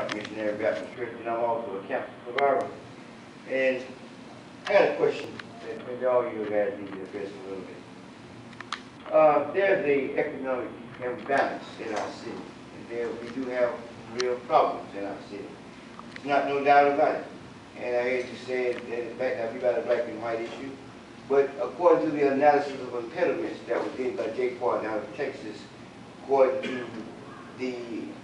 Missionary Baptist Church, and I'm also a campus survivor. And I got a question that maybe all you guys need to address a little bit. There's the economic imbalance in our city, and there we do have real problems in our city. There's not no doubt about it. And I heard you say that in fact that we got a black and white issue. But according to the analysis of impediments that was did by G.B.R. down in Texas, according to the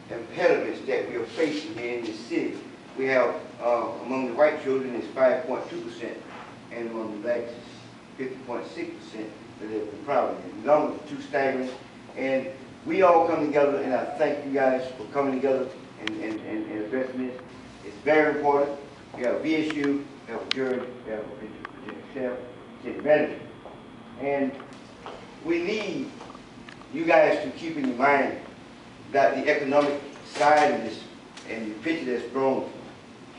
impediments that we are facing here in the city, we have among the white children is 5.2%, and among the blacks is 50.6% that live in poverty. The numbers are too staggering, and we all come together, and I thank you guys for coming together and addressing this. It's very important. We have a VSU, we have a jury, we have a sheriff, city manager, and we need you guys to keep in your mind that the economic side of this and the picture that's grown.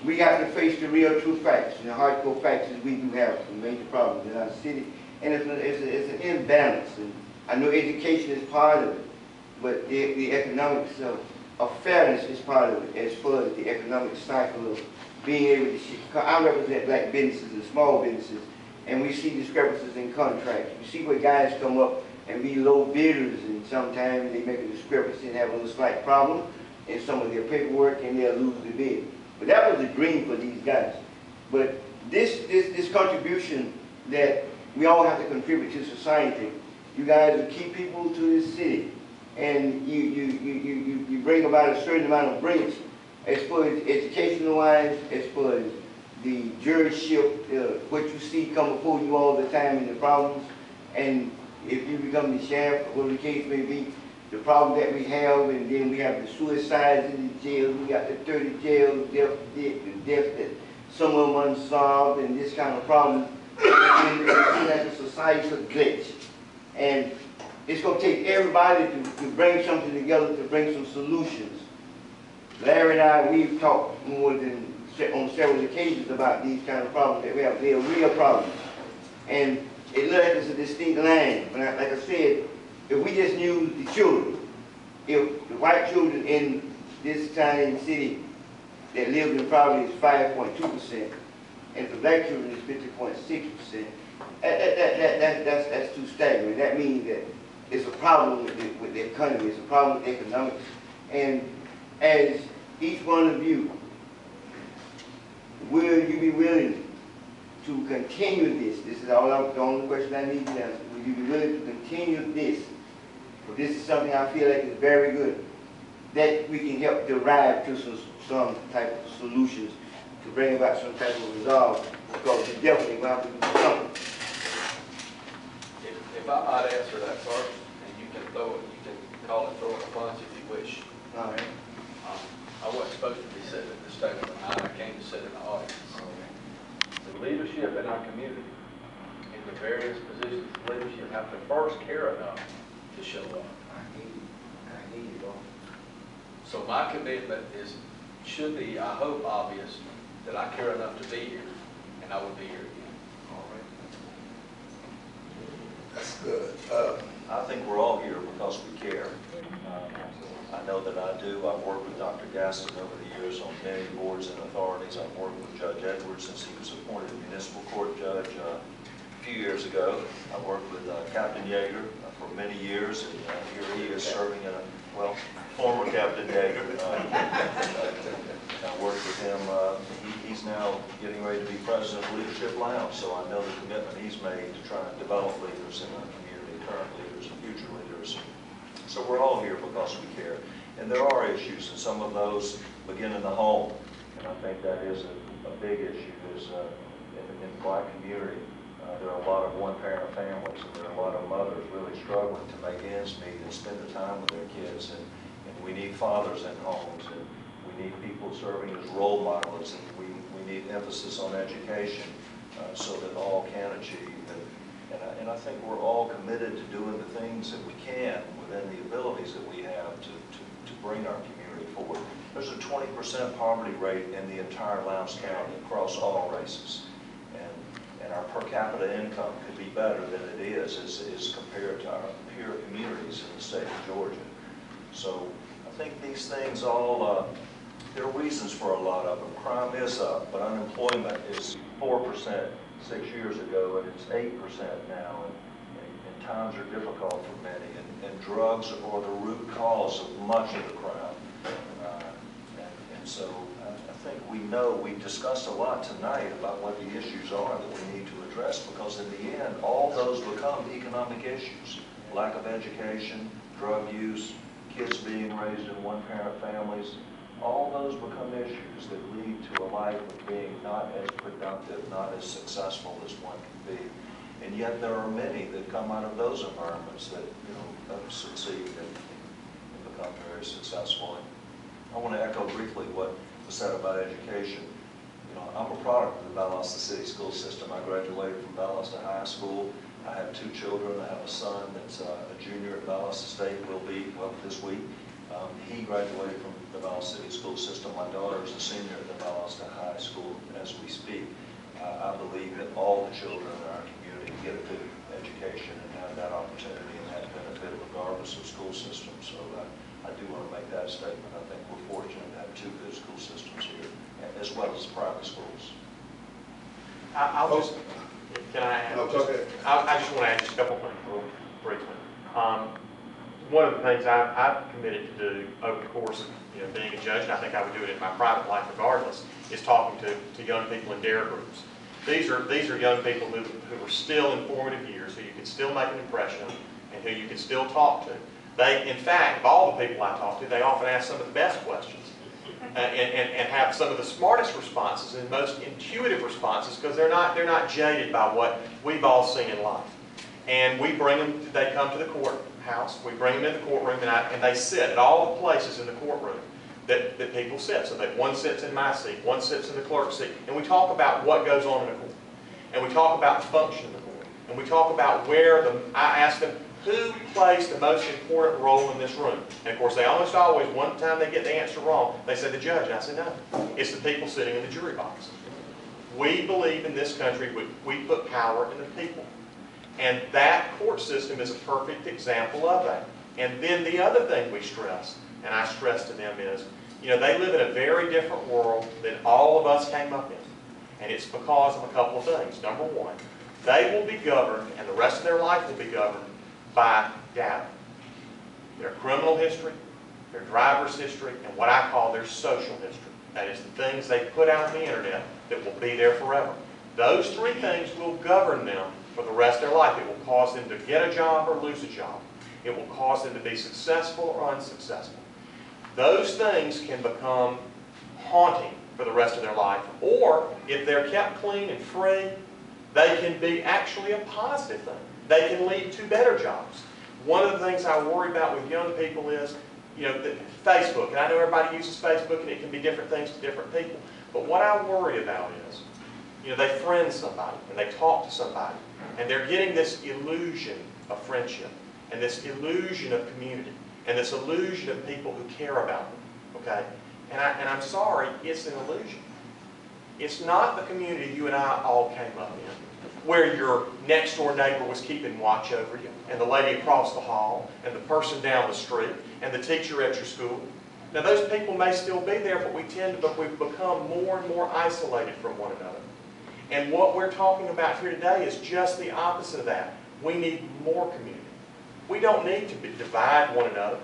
We got to face the real true facts, and the hardcore facts is we do have some major problems in our city, and it's an imbalance. And I know education is part of it, but the economics of fairness is part of it, as far as the economic cycle of being able to, I represent black businesses and small businesses, and we see discrepancies in contracts. We see where guys come up and be low bidders, and sometimes they make a discrepancy and have a little slight problem in some of their paperwork, and they'll lose the bid. But that was a dream for these guys. But this contribution that we all have to contribute to society, you guys are key people to this city, and you bring about a certain amount of brilliance as far as educational wise, as far as the juryship, what you see come before you all the time in the problems, and if you become the sheriff, or whatever the case may be, the problem that we have, and then we have the suicides in the jails, we got the 30 jails, the death that some of them unsolved, and this kind of problem. And it's like a societal glitch. And it's going to take everybody to bring something together, to bring some solutions. Larry and I, we've talked more than on several occasions about these kind of problems that we have. They are real problems. And it left us a distinct line. But like I said, if we just knew the children, if the white children in this tiny city that lived in poverty is 5.2%, and the black children is 50.6%, that's too staggering. That means that it's a problem with the economy, it's a problem with economics. And as each one of you, will you be willing to continue this? This is the only question I need to answer. Will you be willing to continue this? But this is something I feel like is very good, that we can help derive to some type of solutions to bring about some type of resolve, because we definitely going to have to do something. If I might answer that first, and you can call it throwing a punch if you wish. All right. I wasn't supposed to be sitting at this table tonight. I came to sit in the audience. The leadership in our community, in the various positions of leadership, have to first care enough to show up. I need you, So my commitment should be, I hope, obvious, that I care enough to be here, and I will be here again. all right. That's good. I think we're all here because we care. I know that I do. I've worked with Dr. Gaston over the years on many boards and authorities. I've worked with Judge Edwards since he was appointed municipal court judge a few years ago. I worked with Captain Yeager for many years, and here he is serving in former Captain Yeager. I worked with him. He's now getting ready to be president of Leadership Lounge, so I know the commitment he's made to try and develop leaders in our community, current leaders and future leaders. So we're all here because we care. And there are issues, and some of those begin in the home. And I think that is a big issue is in the black community. There are a lot of one-parent families, and there are a lot of mothers really struggling to make ends meet and spend the time with their kids. And we need fathers in homes, and we need people serving as role models, and we need emphasis on education so that all can achieve. And I think we're all committed to doing the things that we can within the abilities that we have to bring our community forward. There's a 20% poverty rate in the entire Lowndes County across all races. And our per capita income could be better than it is compared to our peer communities in the state of Georgia. So I think these things all There are reasons for a lot of them. Crime is up, but unemployment is 4% 6 years ago, and it's 8% now. And times are difficult for many, and drugs are the root cause of much of the crime. And so I think we discussed a lot tonight about what the issues are that we need to address, because in the end, all those become economic issues. Lack of education, drug use, kids being raised in one-parent families, all those become issues that lead to a life of being not as productive, not as successful as one can be. And yet there are many that come out of those environments that, succeed and become very successful. And I want to echo briefly what was said about education. I'm a product of the Valdosta City School System. I graduated from Valdosta High School. I have 2 children. I have a son that's a junior at Valdosta State, will be, this week. He graduated from the Valdosta City School System. My daughter is a senior at the Valdosta High School as we speak. I believe that all the children in our community get a good education and have that opportunity and that benefit regardless of school system. So I do want to make that statement. I think we're fortunate to have 2 good school systems here, as well as private schools. Can I add? No, go ahead. I just want to add just a couple of things real briefly. One of the things I've committed to do over the course of being a judge, and I think I would do it in my private life regardless, is talking to young people in dare groups. These are young people who are still in formative years, who you can still make an impression on, and who you can still talk to. They, in fact, of all the people I talk to, they often ask some of the best questions. And have some of the smartest responses and most intuitive responses, because they're not jaded by what we've all seen in life. And we bring them, they come to the courthouse, we bring them in the courtroom, and they sit at all the places in the courtroom that people sit. So that one sits in my seat, one sits in the clerk's seat, and we talk about what goes on in the court. And we talk about the function of the court. And we talk about I ask them, who plays the most important role in this room? And of course, they almost always, one time they get the answer wrong, they say the judge. And I say, no, it's the people sitting in the jury box. We believe in this country, we put power in the people. And that court system is a perfect example of that. And then the other thing we stress, and I stress to them is, they live in a very different world than all of us came up in. And it's because of a couple of things. Number one, they will be governed, and the rest of their life will be governed by data. Their criminal history, their driver's history, and what I call their social history. That is the things they put out on the internet that will be there forever. Those 3 things will govern them for the rest of their life. It will cause them to get a job or lose a job. It will cause them to be successful or unsuccessful. Those things can become haunting for the rest of their life. Or, if they're kept clean and free, they can be actually a positive thing. They can lead to better jobs. One of the things I worry about with young people is, Facebook. And I know everybody uses Facebook, and it can be different things to different people. But what I worry about is, they friend somebody, and they talk to somebody, and they're getting this illusion of friendship, and this illusion of community, and this illusion of people who care about them. Okay? And I'm sorry, it's an illusion. It's not the community you and I all came up in, where your next door neighbor was keeping watch over you, and the lady across the hall, and the person down the street, and the teacher at your school. Now those people may still be there, but we've become more and more isolated from one another. And what we're talking about here today is just the opposite of that. We need more community. We don't need to divide one another,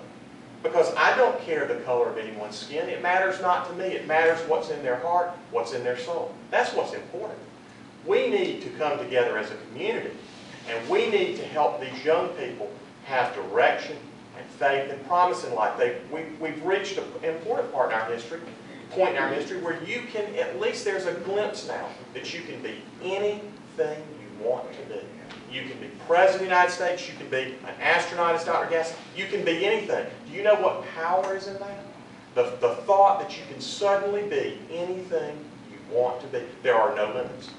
because I don't care the color of anyone's skin. It matters not to me. It matters what's in their heart, what's in their soul. That's what's important. We need to come together as a community, and we need to help these young people have direction and faith and promise in life. We've reached an important point in our history where you can, at least there's a glimpse now that you can be anything you want to be. You can be President of the United States, you can be an astronaut as Dr. Gass, you can be anything. Do you know what power is in that? The thought that you can suddenly be anything you want to be. There are no limits.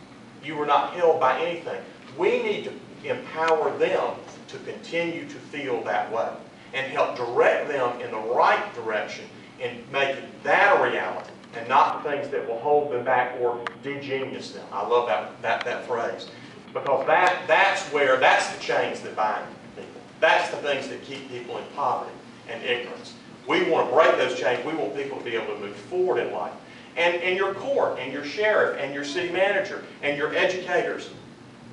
You are not held by anything. We need to empower them to continue to feel that way and help direct them in the right direction in making that a reality and not the things that will hold them back or de-genius them. I love that phrase. Because that's the chains that bind people. That's the things that keep people in poverty and ignorance. We want to break those chains. We want people to be able to move forward in life. And your court, and your sheriff, and your city manager, and your educators,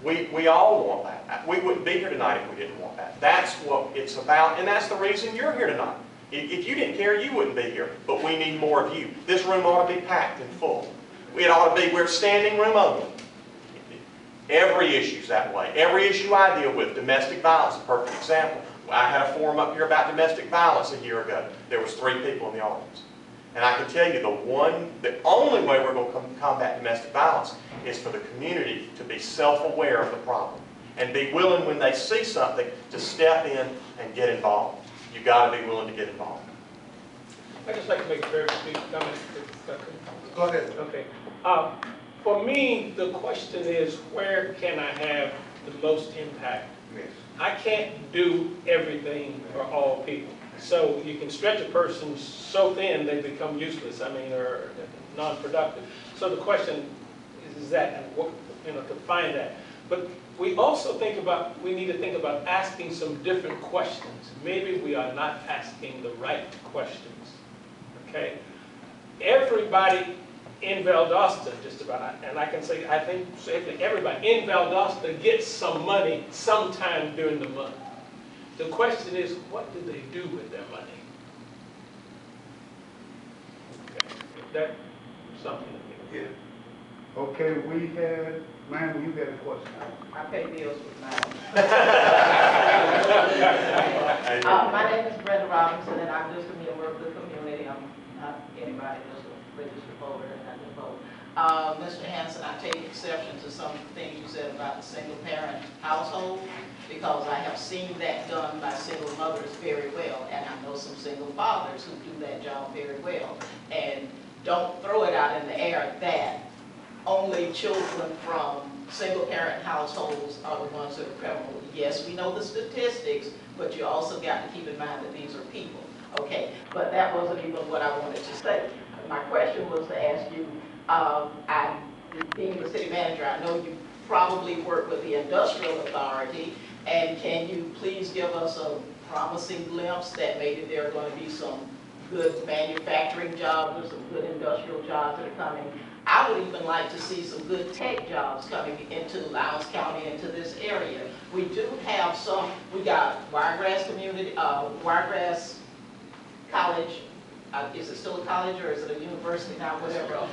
we all want that. We wouldn't be here tonight if we didn't want that. That's what it's about, and that's the reason you're here tonight. If you didn't care, you wouldn't be here. But we need more of you. This room ought to be packed and full. It ought to be, we're standing room only. Every issue's that way. Every issue I deal with, domestic violence, a perfect example. I had a forum up here about domestic violence a year ago. There was 3 people in the audience. And I can tell you the only way we're going to combat domestic violence is for the community to be self-aware of the problem and be willing when they see something to step in and get involved. You've got to be willing to get involved. I'd just like to make a very brief comment. Go ahead. Okay. For me, the question is, where can I have the most impact? Yes. I can't do everything for all people. So you can stretch a person so thin they become useless, or non-productive. So the question is that, to find that. But we also we need to think about asking some different questions. Maybe we are not asking the right questions, okay? Everybody in Valdosta, just about, and I can say, I think safely, everybody in Valdosta gets some money sometime during the month. The question is, what do they do with their money? Okay. That's something to think about. Yeah. Okay, we had, ma'am, you got a question. I pay bills with mine. My name is Brenda Robinson, and I'm just a member of the community. I'm not anybody, just a registered voter, and I can vote. Mr. Hanson, I take exception to some things you said about the single-parent household, because I have seen that done by single mothers very well, and I know some single fathers who do that job very well. And don't throw it out in the air that only children from single-parent households are the ones that are criminal. Yes, we know the statistics, but you also got to keep in mind that these are people. Okay, but that wasn't even what I wanted to say. My question was to ask you, being the city manager, I know you probably work with the industrial authority, and can you please give us a promising glimpse that maybe there are going to be some good manufacturing jobs or some good industrial jobs that are coming? I would even like to see some good tech jobs coming into Lowndes County, into this area. We do have some. We got Wiregrass Wiregrass College. Is it still a college or is it a university now, whatever?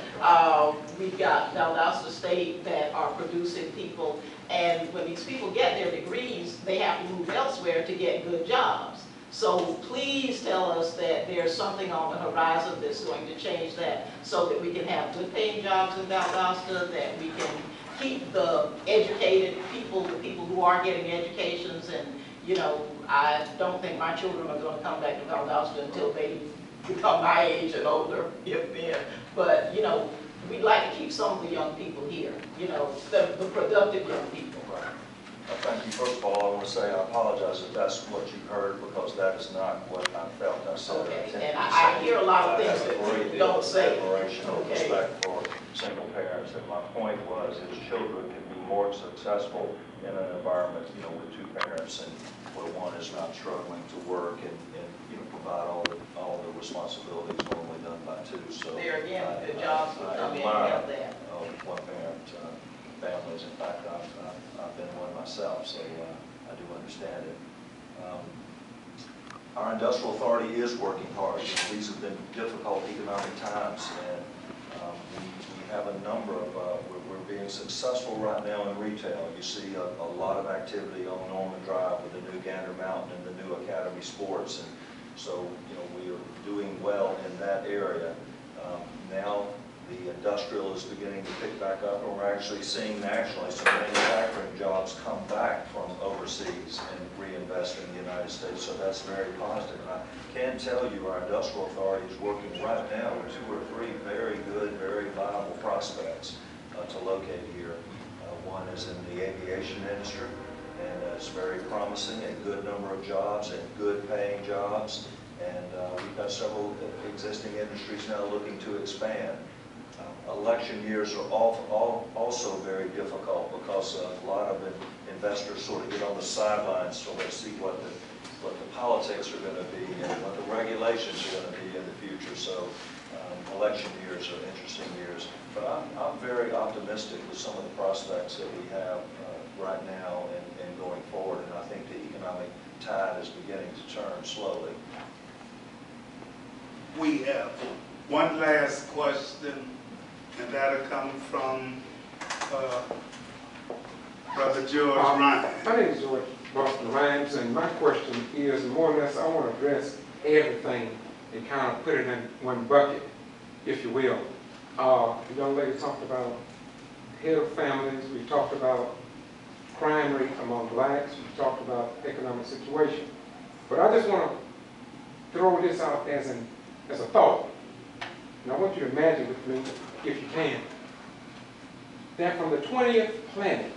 We've got Valdosta State that are producing people, and when these people get their degrees, they have to move elsewhere to get good jobs. So please tell us that there's something on the horizon that's going to change that, so that we can have good paying jobs in Valdosta, that we can keep the educated people, the people who are getting educations. And I don't think my children are going to come back to Valdosta until they become my age and older, if then. But we'd like to keep some of the young people here, the productive young people. Right. Thank you. First of all, I want to say I apologize if that's what you heard, because that is not what I felt. I said. Okay. And I hear a lot of things that you don't say. Admiration and respect for single parents, and my point was, is children can be more successful in an environment, with 2 parents, and where one is not struggling to work and provide all the responsibilities normally done by 2. So there again, the jobs will come in and help that. One-parent families. In fact, I've been one myself, so I do understand it. Our industrial authority is working hard. These have been difficult economic times, and we have a number of, we're being successful right now in retail. You see a lot of activity on Norman Drive with the new Gander Mountain and the new Academy Sports, and so we are doing well in that area. Now the industrial is beginning to pick back up, and we're actually seeing nationally some manufacturing jobs come back from overseas and reinvest in the United States, so that's very positive. And I can tell you our industrial authority is working right now with 2 or 3 very good, very viable prospects to locate here. One is in the aviation industry, and it's very promising, a good number of jobs and good paying jobs. And we've got several existing industries now looking to expand. Election years are also very difficult, because a lot of investors sort of get on the sidelines so they see what what the politics are going to be and what the regulations are going to be in the future. So election years are interesting years. But I'm very optimistic with some of the prospects that we have right now and going forward. And I think the economic tide is beginning to turn slowly. We have one last question, and that'll come from Brother George Ryan. My name is George Boston Rhymes, and my question is more or less I want to address everything and kind of put it in one bucket, if you will. The young lady talked about head of families. We talked about crime rate among blacks. We talked about economic situation. But I just want to throw this out as a thought. And I want you to imagine with me, if you can, that from the 20th planet,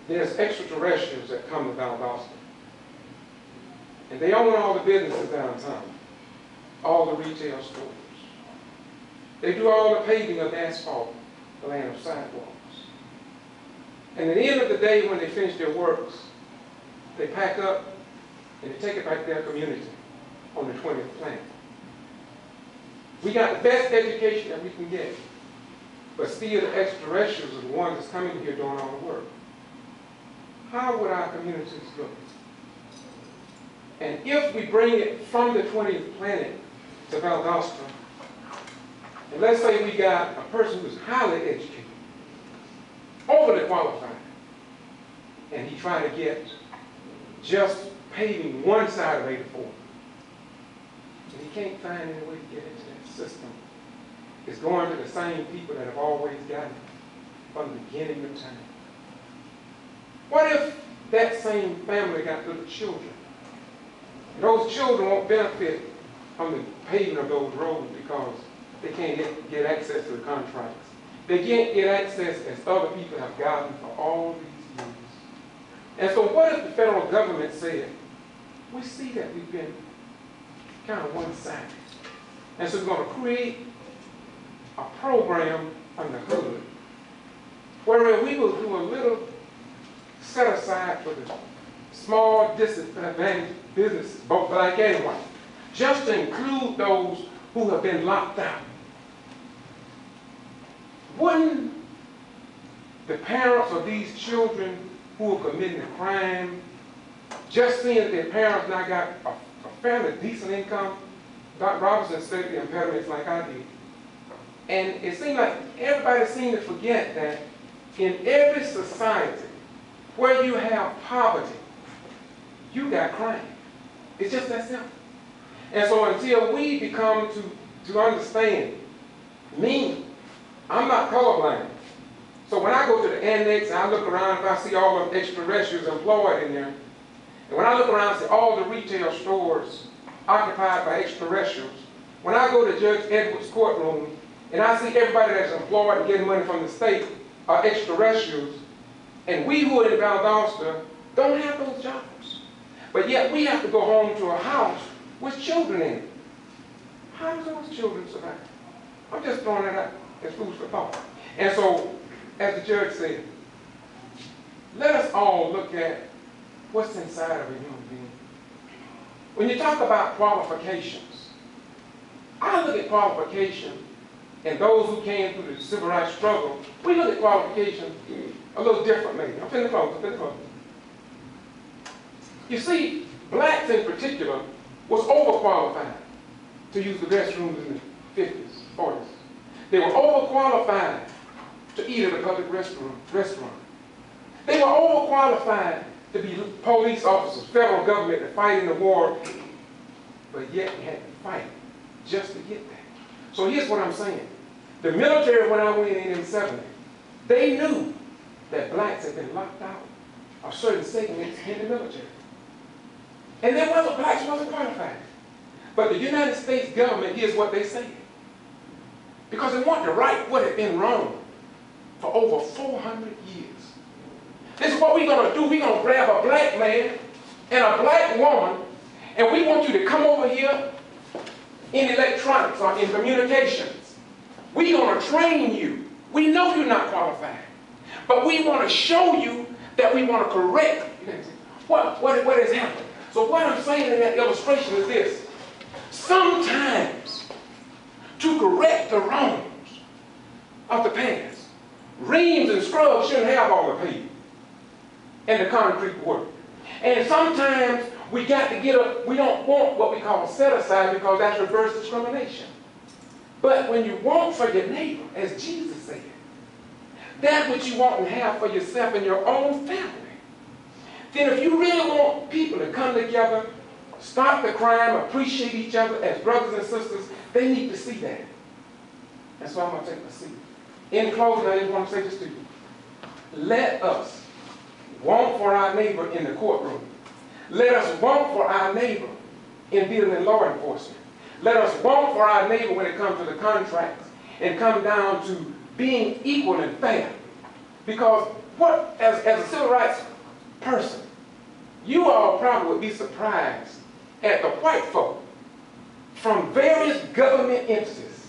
there's extraterrestrials that come to Valdosta. And they own all the businesses downtown, all the retail stores. They do all the paving of asphalt, the land of sidewalks. And at the end of the day, when they finish their works, they pack up and they take it back to their community on the 20th planet. We got the best education that we can get, but still the extraterrestrials are the ones that's coming here doing all the work. How would our communities look? And if we bring it from the 20th planet to Valdosta, and let's say we got a person who's highly educated, overly qualified, and he tried to get just paving one side of 84, and he can't find any way to get into that system. It's going to the same people that have always gotten it from the beginning of time. What if that same family got little children? And those children won't benefit from the paving of those roads because they can't get access to the contracts. They can't get access as other people have gotten for all these years. And so what if the federal government said, we see that we've been kind of one-sided. And so we're going to create a program on the hood where we will do a little set aside for the small disadvantaged businesses, both black and white, just to include those who have been locked out. Wouldn't the parents of these children who are committing a crime, just seeing that their parents now got a fairly decent income? Dr. Robinson studied the impediments like I did. And it seemed like everybody seemed to forget that in every society where you have poverty, you got crime. It's just that simple. And so until we become to understand, me, I'm not colorblind. So when I go to the annex and I look around, if I see all of the extraterrestrials employed in there, and when I look around and see all the retail stores occupied by extraterrestrials, when I go to Judge Edwards' courtroom and I see everybody that's employed and getting money from the state are extraterrestrials, and we who are in Valdosta don't have those jobs. But yet we have to go home to a house with children in it. How do those children survive? I'm just throwing that out as food for thought. And so, as the judge said, let us all look at what's inside of a human being. When you talk about qualifications, I look at qualification, and those who came through the civil rights struggle, we look at qualification a little different maybe. I'm finna close. You see, blacks in particular was overqualified to use the restrooms in the 50s, 40s. They were overqualified to eat at a public restaurant. They were overqualified to be police officers, federal government, to fight in the war, but yet we had to fight just to get that. So here's what I'm saying. The military, when I went in 70, they knew that blacks had been locked out of certain segments in the military. And there wasn't, blacks wasn't qualified. But the United States government, here's what they said. Because they want to right what had been wrong for over 400 years. This is what we're going to do. We're going to grab a black man and a black woman, and we want you to come over here in electronics or in communications. We're going to train you. We know you're not qualified, but we want to show you that we want to correct what has happened. So So what I'm saying in that illustration is this. Sometimes, to correct the wrongs of the past, reams and scrubs shouldn't have all the pavement and the concrete work. And sometimes we got to get up, we don't want what we call set aside because that's reverse discrimination. But when you want for your neighbor, as Jesus said, that's what you want and have for yourself and your own family. Then if you really want people to come together, stop the crime, appreciate each other as brothers and sisters, they need to see that. That's why I'm going to take my seat. In closing, I just want to say this to you. Let us want for our neighbor in the courtroom. Let us want for our neighbor in dealing in law enforcement. Let us want for our neighbor when it comes to the contracts and come down to being equal and fair. Because what, as a civil rights person, you all probably would be surprised at the white folk from various government entities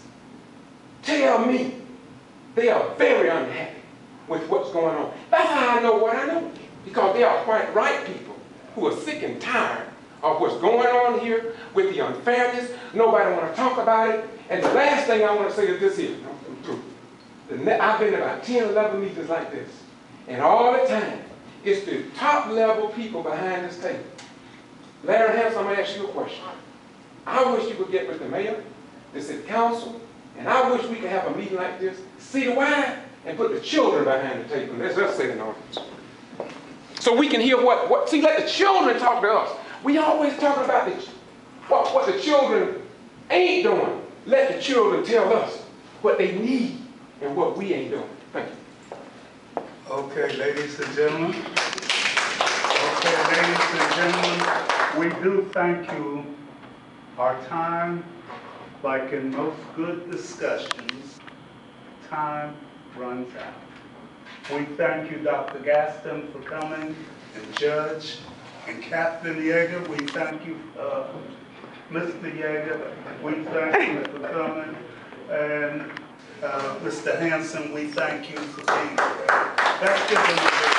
tell me they are very unhappy with what's going on. That's how I know what I know. Because they are quite right people who are sick and tired of what's going on here with the unfairness. Nobody want to talk about it. And the last thing I want to say is this here. I'm through. I've been to about 10, 11 meetings like this. And all the time, it's the top level people behind this table. Larry Hanson, I'm going to ask you a question. I wish you could get with the mayor, the city council, and I wish we could have a meeting like this, citywide, and put the children behind the table. Let's just say an audience. So we can hear see, let the children talk to us. We always talking about what the children ain't doing. Let the children tell us what they need and what we ain't doing. Thank you. Okay, ladies and gentlemen. Okay, ladies and gentlemen, we do thank you. Our time, like in most good discussions, time runs out. We thank you, Dr. Gaston, for coming, and Judge, and Captain Yeager. We thank you, Mr. Yeager. We thank you for coming, and Mr. Hanson, we thank you for being here. Let's give them a big.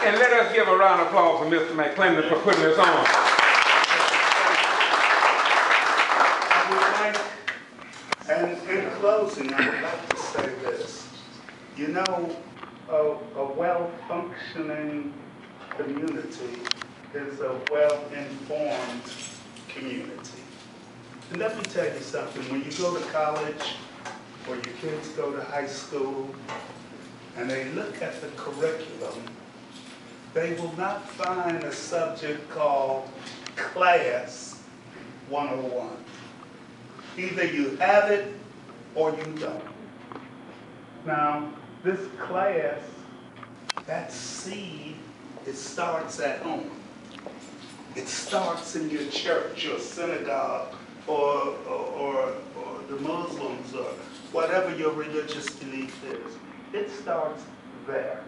And let us give a round of applause for Mr. McClendon for putting this on. And in closing, I would like to say this. You know, a well-functioning community is a well-informed community. And let me tell you something. When you go to college or your kids go to high school and they look at the curriculum, they will not find a subject called Class 101. Either you have it or you don't. Now, this class, that seed, it starts at home. It starts in your church or synagogue or the Muslims or whatever your religious belief is. It starts there.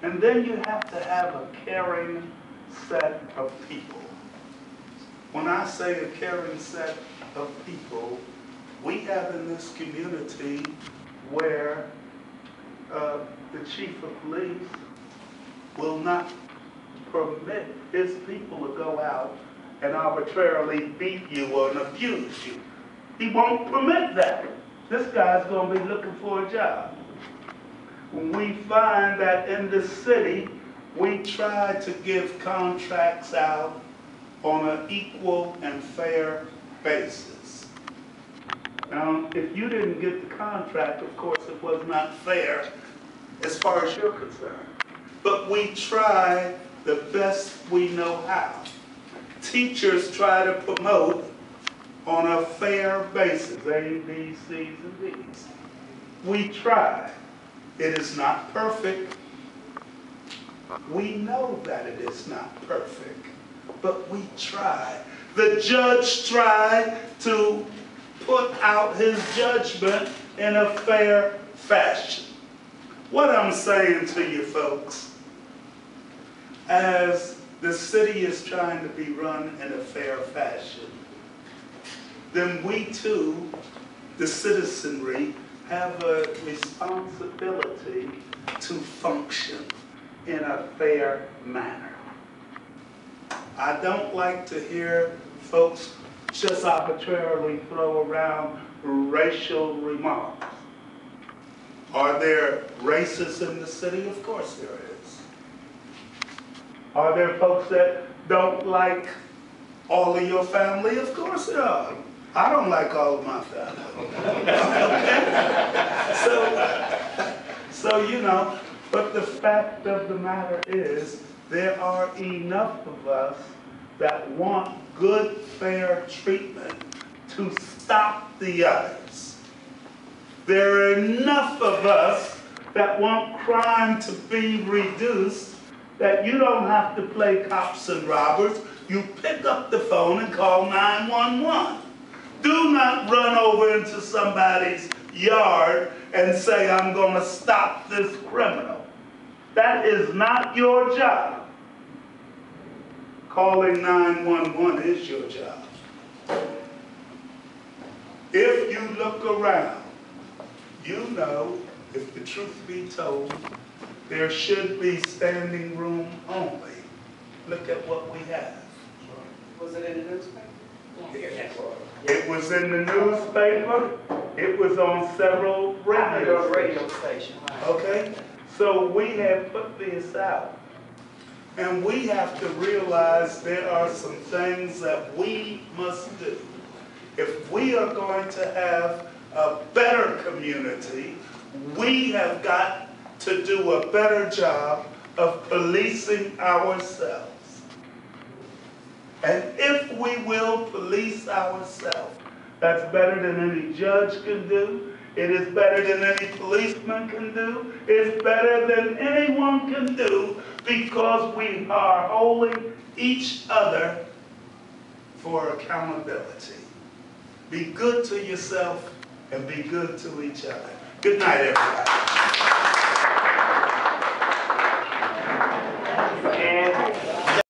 And then you have to have a caring set of people. When I say a caring set of people, we have in this community where the chief of police will not permit his people to go out and arbitrarily beat you or abuse you. He won't permit that. This guy's going to be looking for a job. When we find that in the city, we try to give contracts out on an equal and fair basis. Now, if you didn't get the contract, of course, it was not fair as far as you're concerned. But we try the best we know how. Teachers try to promote on a fair basis, A, B, C's, and D's. We try. It is not perfect. We know that it is not perfect, but we try. The judge tried to put out his judgment in a fair fashion. What I'm saying to you folks, as the city is trying to be run in a fair fashion, then we too, the citizenry, have a responsibility to function in a fair manner. I don't like to hear folks just arbitrarily throw around racial remarks. Are there racists in the city? Of course there is. Are there folks that don't like all of your family? Of course there are. I don't like all of my family. So, you know, but the fact of the matter is, there are enough of us that want good, fair treatment to stop the others. There are enough of us that want crime to be reduced that you don't have to play cops and robbers. You pick up the phone and call 911. Do not run over into somebody's yard and say, I'm going to stop this criminal. That is not your job. Calling 911 is your job. If you look around, you know, if the truth be told, there should be standing room only. Look at what we have. Was it in the newspaper? Yes. It was in the newspaper. It was on several radio station. Okay? So we have put this out. And we have to realize there are some things that we must do. If we are going to have a better community, we have got to do a better job of policing ourselves. And if we will police ourselves, that's better than any judge can do. It is better than any policeman can do. It's better than anyone can do, because we are holding each other for accountability. Be good to yourself and be good to each other. Good night, everybody.